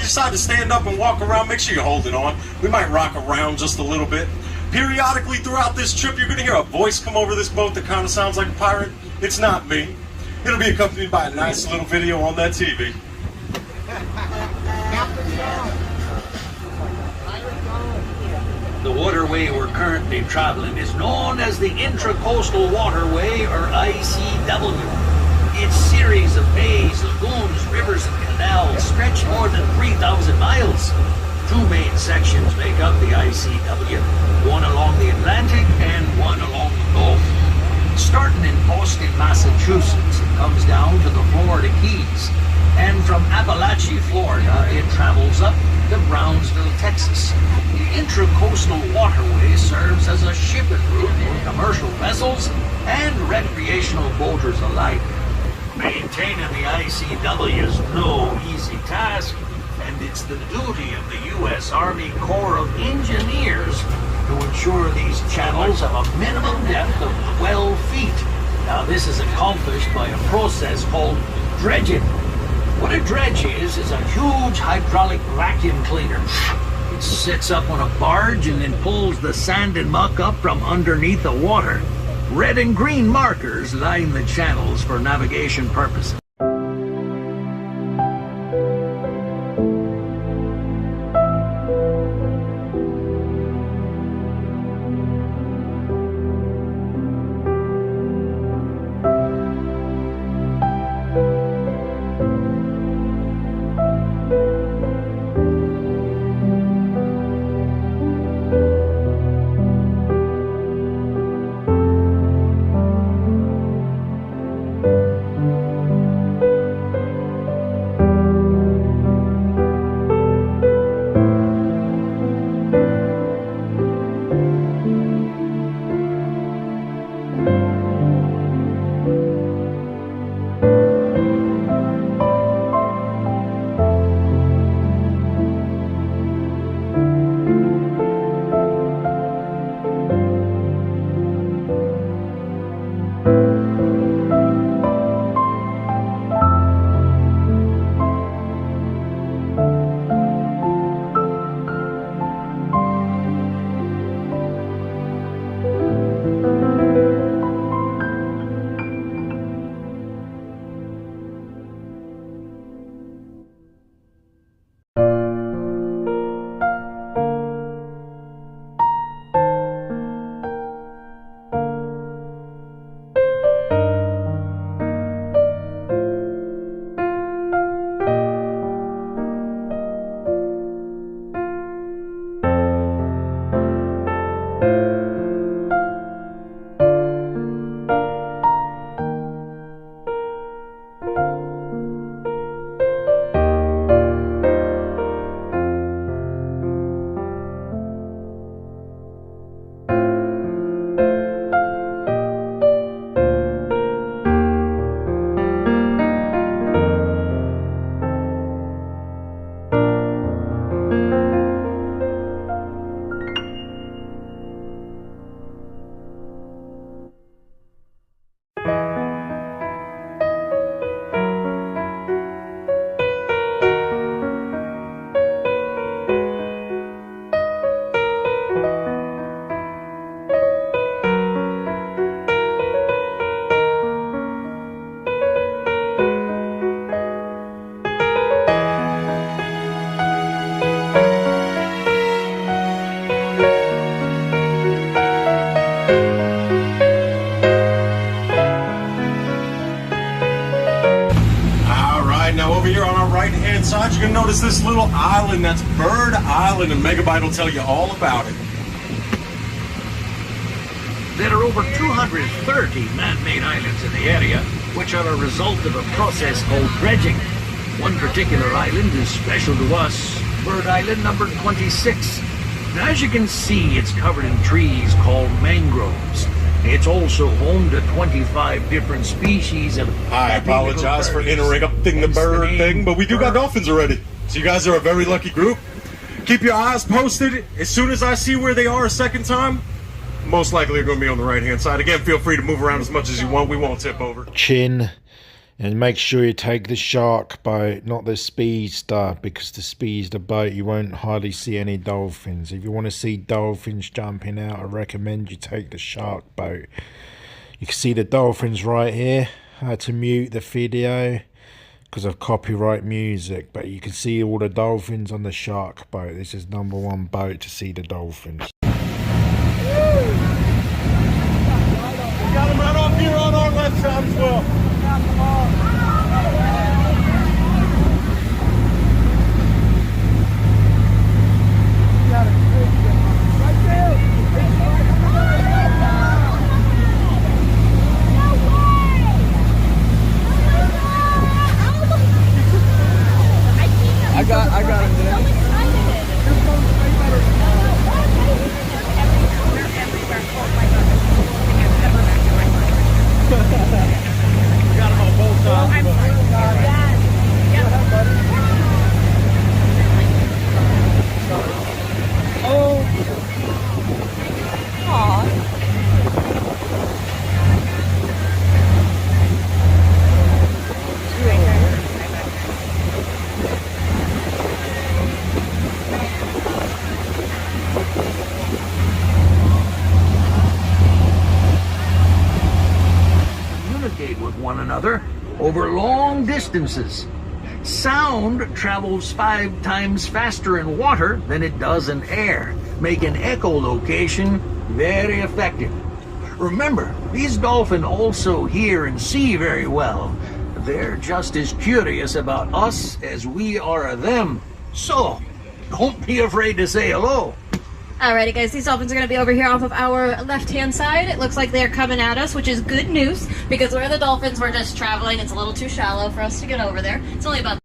you decide to stand up and walk around, make sure you hold it on. We might rock around just a little bit. Periodically throughout this trip, you're going to hear a voice come over this boat that kind of sounds like a pirate. It's not me. It'll be accompanied by a nice little video on that TV. The waterway we're currently traveling is known as the Intracoastal Waterway, or ICW. Its series of bays, lagoons, rivers, and canals stretch more than 3,000 miles. Two main sections make up the ICW, one along the Atlantic and one along the Gulf. Starting in Boston, Massachusetts, it comes down to the Florida Keys, and from Appalachia, Florida, it travels up to Brownsville, Texas. The Intracoastal Waterway serves as a shipping route for commercial vessels and recreational boaters alike. Maintaining the ICW is no easy task, and it's the duty of the U.S. Army Corps of Engineers to ensure these channels have a minimum depth of 12 feet. Now, this is accomplished by a process called dredging. What a dredge is a huge hydraulic vacuum cleaner. It sits up on a barge and then pulls the sand and muck up from underneath the water. Red and green markers line the channels for navigation purposes. Side, you're going to notice this little island. That's Bird Island, and Megabyte will tell you all about it. There are over 230 man-made islands in the area, which are a result of a process called dredging. One particular island is special to us, Bird Island number 26. Now, as you can see, it's covered in trees called mangroves. It's also home to 25 different species of... I apologize for interrupting the bird thing, but we do got dolphins already. So you guys are a very lucky group. Keep your eyes posted. As soon as I see where they are a second time, most likely they're going to be on the right-hand side. Again, feel free to move around as much as you want. We won't tip over. Chin And make sure you take the shark boat, not the speedster, because the speedster boat you won't hardly see any dolphins. If you want to see dolphins jumping out, I recommend you take the shark boat. You can see the dolphins right here. I had to mute the video because of copyright music, but you can see all the dolphins on the shark boat. This is #1 boat to see the dolphins. We got them right off here on our left side as well. I got him there. We got them on both sides. Communicate with one another over long distances. Sound travels 5 times faster in water than it does in air, making echolocation very effective. Remember, these dolphins also hear and see very well. They're just as curious about us as we are of them. So, don't be afraid to say hello. Alrighty guys, these dolphins are going to be over here off of our left-hand side. It looks like they're coming at us, which is good news, because where the dolphins were just traveling, it's a little too shallow for us to get over there. It's only about